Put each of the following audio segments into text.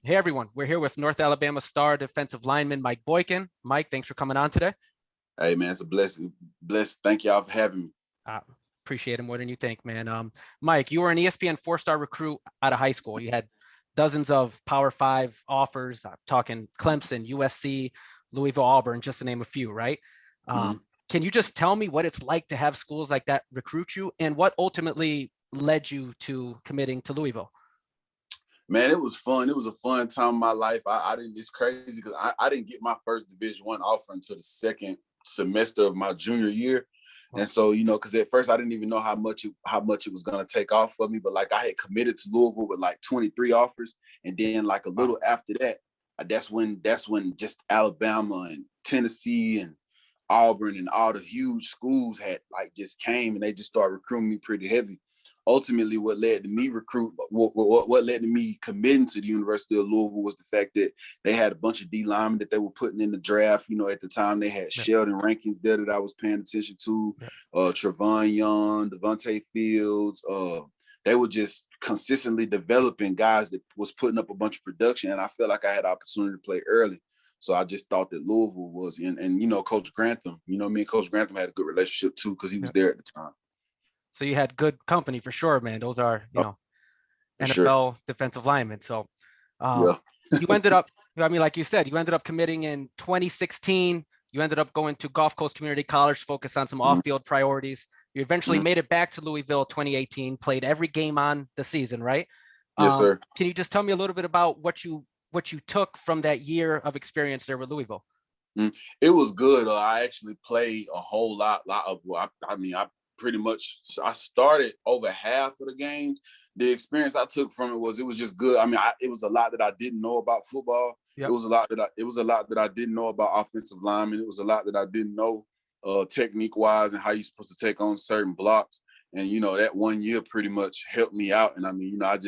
Hey, everyone. We're here with North Alabama star defensive lineman Mike Boykin. Mike, thanks for coming on today. Hey man, it's a blessing. Blessed. Thank y'all for having me. Uh, Appreciate it more than you think, man. Mike, you were an ESPN four-star recruit out of high school. You had dozens of Power Five offers. I'm talking Clemson, USC, Louisville, Auburn, just to name a few, right? Mhm. Can you just tell me what it's like to have schools like that recruit you, and what ultimately led you to committing to Louisville? Man, it was fun. It was a fun time in my life. I didn't. It's crazy because I didn't get my first Division I offer until the second semester of my junior year, Well, and so because at first I didn't even know how much it was gonna take off for me. But like I had committed to Louisville with like 23 offers, and then like a wow. little after that, that's when just Alabama and Tennessee and Auburn and all the huge schools had like just came and they just started recruiting me pretty heavy. Ultimately, what led to me committing to the University of Louisville was the fact that they had a bunch of D linemen that they were putting in the draft. At the time they had Yeah, Sheldon Rankins there that I was paying attention to, yeah, Trevon Young, Devontae Fields. They were just consistently developing guys that was putting up a bunch of production, and I felt like I had opportunity to play early. So I just thought that Louisville was in, and Coach Grantham, me and Coach Grantham had a good relationship too because he yeah. was there at the time. So you had good company for sure, man. Those are, Oh, for sure. NFL defensive linemen. So Yeah. you ended up, I mean, like you said, you ended up committing in 2016. You ended up going to Gulf Coast Community College, focus on some Mhm, off-field priorities. You eventually mhm. made it back to Louisville 2018, played every game on the season, right? Yes, sir. Can you just tell me a little bit about what you took from that year of experience there with Louisville? It was good. I actually played a whole lot of. Well, I mean, I pretty much I started over half of the games. The experience I took from it was just good. I mean, it was a lot that I didn't know about football. It Yep. was a lot that I didn't know about offensive linemen. It was a lot that I didn't know technique wise and how you're supposed to take on certain blocks. And that one year pretty much helped me out. And I mean, it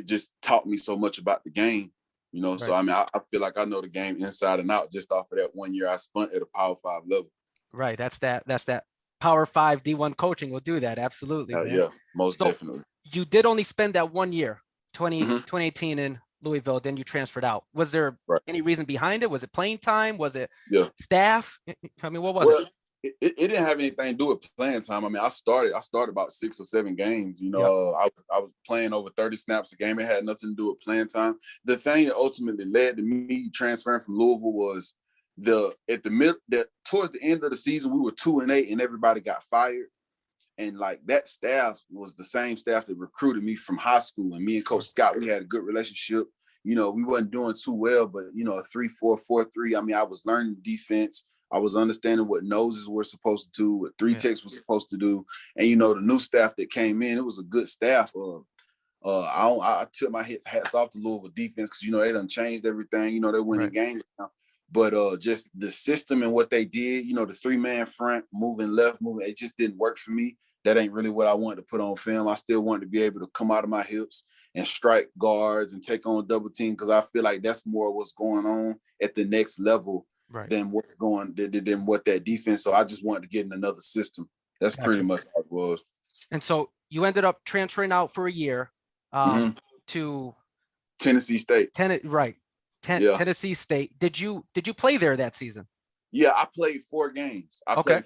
just taught me so much about the game. So Right. I mean, I feel like I know the game inside and out just off of that one year I spent at a Power Five level. Right. That's that Power Five D1 coaching will do that. Absolutely, man. Yeah, most So definitely. you did only spend that one year, Hmm. 2018 in Louisville, then you transferred out. Was there Right. any reason behind it? Was it playing time? Was it Yeah. staff? I mean, what was it? Well, it didn't have anything to do with playing time. I mean, I started about 6 or 7 games. Yep. I was playing over 30 snaps a game. It had nothing to do with playing time. The thing that ultimately led to me transferring from Louisville was the at the mid that towards the end of the season we were 2-8 and everybody got fired. And like that staff was the same staff that recruited me from high school. And me and Coach Sure. Scott, we had a good relationship. We wasn't doing too well, but a 3-4-4-3. I mean, I was learning defense. I was understanding what noses were supposed to do, what three Yeah. techs was supposed to do. And the new staff that came in, it was a good staff. I took my hats off to Louisville defense because they done changed everything. They're winning Right. games now. But just the system and what they did, the 3-man front, moving left, moving, it just didn't work for me. That ain't really what I wanted to put on film. I still wanted to be able to come out of my hips and strike guards and take on double team because I feel like that's more what's going on at the next level Right. than than what that defense. So I just wanted to get in another system. That's pretty Gotcha. much how it was. And so you ended up transferring out for a year Hmm. to Tennessee State. Right. Yeah. Tennessee State. Did you play there that season? Yeah, I played 4 games. Okay. I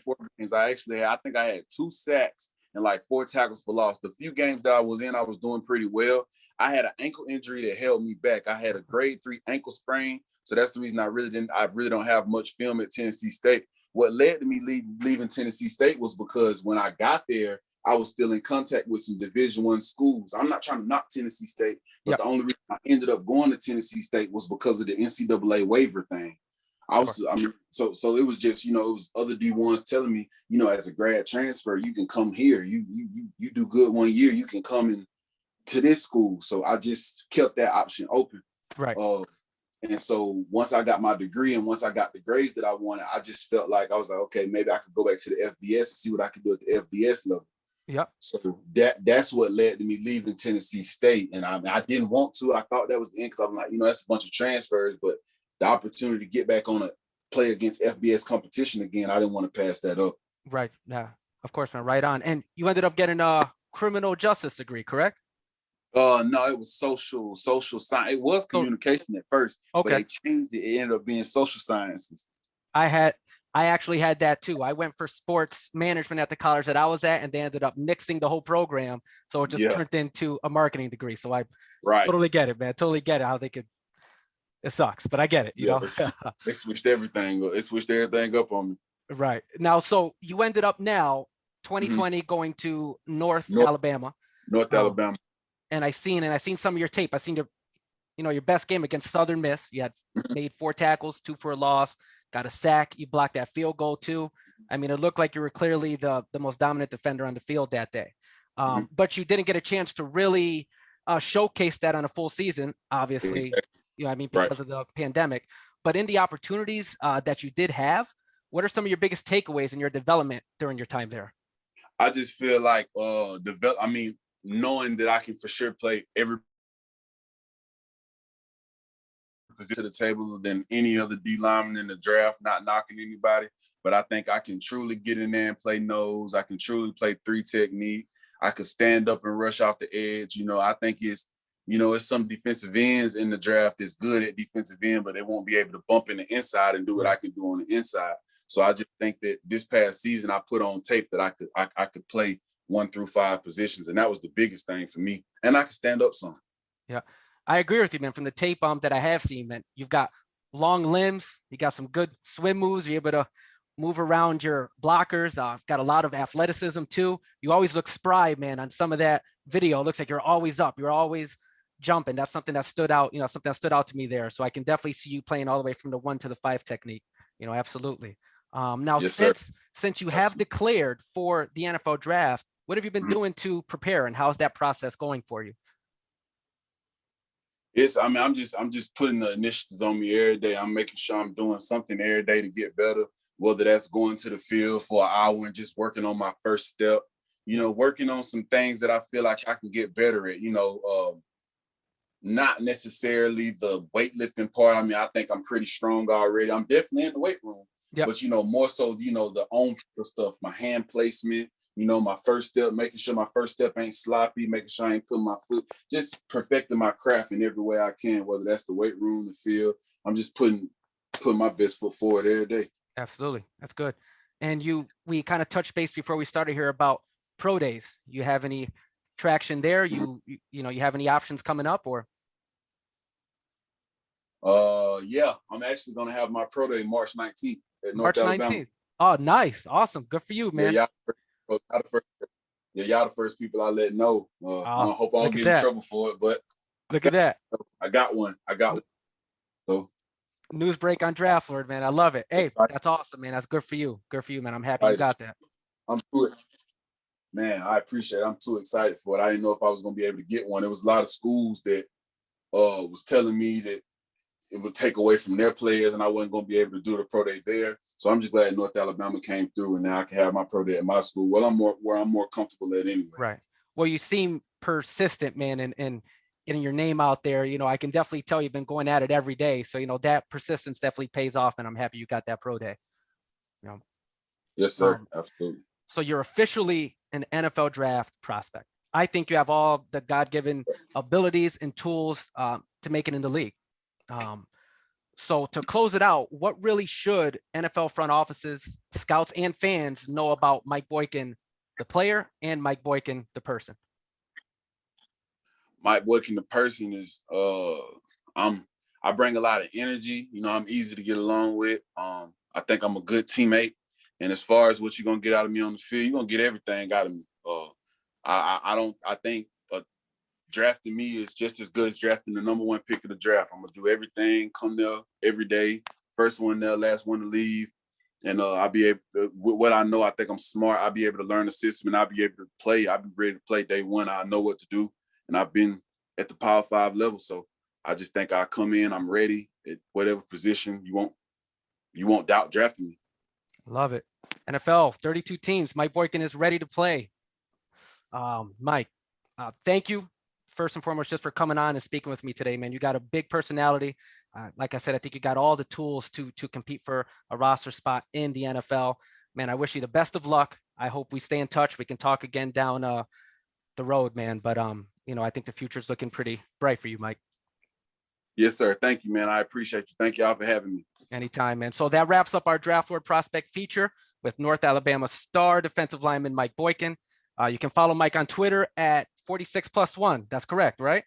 think I had 2 sacks and like 4 tackles for loss. The few games that I was in, I was doing pretty well. I had an ankle injury that held me back. I had a grade 3 ankle sprain. So that's the reason I really don't have much film at Tennessee State. What led to me leaving Tennessee State was because when I got there, I was still in contact with some Division I schools. I'm not trying to knock Tennessee State, but Yep. the only reason I ended up going to Tennessee State was because of the NCAA waiver thing. Sure. I mean, so it was just, it was other D1s telling me, as a grad transfer, you can come here. You do good one year, you can come in to this school. So I just kept that option open. Right. Uh, and so once I got my degree and once I got the grades that I wanted, I just felt like I was like, okay, maybe I could go back to the FBS and see what I could do at the FBS level. Yep. So that's what led to me leaving Tennessee State. And I didn't want to. I thought that was the end because I'm like, that's a bunch of transfers, but the opportunity to get back on a play against FBS competition again, I didn't want to pass that up. Right. Yeah. Of course, man. Right on. And you ended up getting a criminal justice degree, correct? No, it was social science. It was So, communication at first, but okay. they changed it. It ended up being social sciences. I had I actually had that too. I went for sports management at the college that I was at, and they ended up nixing the whole program. So it just Yeah, turned into a marketing degree. So I right. totally get it, man. Totally get it how they could. It sucks, but I get it, you Yeah, know? they switched everything up. They switched everything up on me. Right. Now, so you ended up now Hmm. 2020 going to North North Alabama. North Um, Alabama. and I seen some of your tape. I seen your best game against Southern Miss. You had made 4 tackles, 2 for a loss, got a sack. You blocked that field goal too. I mean, it looked like you were clearly the most dominant defender on the field that day. Hmm. But you didn't get a chance to really showcase that on a full season, obviously, Exactly. I mean, Right. because of the pandemic. But in the opportunities that you did have, what are some of your biggest takeaways in your development during your time there? I just feel like knowing that I can for sure play every position to the table than any other D lineman in the draft, not knocking anybody. But I think I can truly get in there and play nose. I can truly play 3 technique. I could stand up and rush off the edge. I think it's some defensive ends in the draft that's good at defensive end, but they won't be able to bump in the inside and do what I Right. can do on the inside. So I just think that this past season I put on tape that I could play 1 through 5 positions, and that was the biggest thing for me. And I could stand up some. Yeah, I agree with you, man. From the tape that I have seen, man, you've got long limbs. You got some good swim moves. You're able to move around your blockers. Got a lot of athleticism too. You always look spry, man. On some of that video, it looks like you're always up. You're always jumping. That's something that stood out. Something that stood out to me there. So I can definitely see you playing all the way from the 1 to the 5 technique. Absolutely. Now, Yes, sir. since you have Absolutely. declared for the NFL draft, what have you been Mhm. doing to prepare, and how's that process going for you? I'm just putting the initiatives on me every day. I'm making sure I'm doing something every day to get better, whether that's going to the field for an hour and just working on my first step, working on some things that I feel like I can get better at, not necessarily the weightlifting part. I mean, I think I'm pretty strong already. I'm definitely in the weight room, Yep. but more so, the on stuff, my hand placement, my first step, making sure my first step ain't sloppy, making sure I ain't putting my foot, just perfecting my craft in every way I can, whether that's the weight room, the field. I'm just putting my best foot forward every day. Absolutely. That's good. And we kind of touched base before we started here about pro days. You have any traction there? You have any options coming up, or Yeah, I'm actually gonna have my pro day March 19th at North March Alabama. 19th? Oh, nice. Awesome. Good for you, Yeah, man. y'all the first people I let know. I Oh, hope I don't look at get in that. trouble for it, but Look at that. I got one. I got one. So News break on Draft Lord, man. I love it. Hey, excited. that's awesome, man. That's good for you. Good for you, man. I'm happy you got that. I'm too man. I appreciate it. I'm too excited for it. I didn't know if I was gonna be able to get one. There was a lot of schools that was telling me that it would take away from their players, and I wasn't gonna be able to do the pro day there. So I'm just glad North Alabama came through, and now I can have my pro day at my school. Well, I'm more comfortable at anyway. Right. Well, you seem persistent, man, and getting your name out there. I can definitely tell you've been going at it every day. So, that persistence definitely pays off, and I'm happy you got that pro day. You know, Yes, sir. um, Absolutely. so you're officially an NFL draft prospect. I think you have all the God-given abilities and tools to make it in the league. Um, so to close it out, what really should NFL front offices, scouts, and fans know about Mike Boykin, the player, and Mike Boykin, the person? Mike Boykin, the person is I'm I bring a lot of energy. I'm easy to get along with. I think I'm a good teammate. And as far as what you're gonna get out of me on the field, you're gonna get everything out of me. I don't I think drafting me is just as good as drafting the number 1 pick of the draft. I'm gonna do everything, come there every day, first one there, last one to leave. And I'll be able to, with what I know, I think I'm smart. I'll be able to learn the system and I'll be able to play. I'll be ready to play day one. I know what to do. And I've been at the Power 5 level. So I just think I come in, I'm ready at whatever position you won't doubt drafting me. Love it. NFL, 32 teams. Mike Boykin is ready to play. Mike, thank you first and foremost just for coming on and speaking with me today, man. You got a big personality. Like I said, I think you got all the tools to compete for a roster spot in the NFL. Man, I wish you the best of luck. I hope we stay in touch. We can talk again down the road, man. But I think the future's looking pretty bright for you, Mike. Yes, sir. Thank you, man. I appreciate you. Thank y'all for having me. Anytime, man. So that wraps up our Draft Lord prospect feature with North Alabama star defensive lineman Mike Boykin. You can follow Mike on Twitter at 46+1. That's correct, right?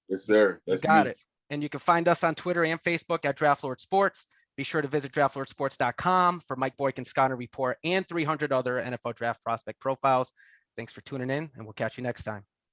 Yes, sir. That's you got me. it. And you can find us on Twitter and Facebook at Draft Lord Sports. Be sure to visit draftlordsports.com for Mike Boykin's scouting report and 300 other NFL draft prospect profiles. Thanks for tuning in, and we'll catch you next time.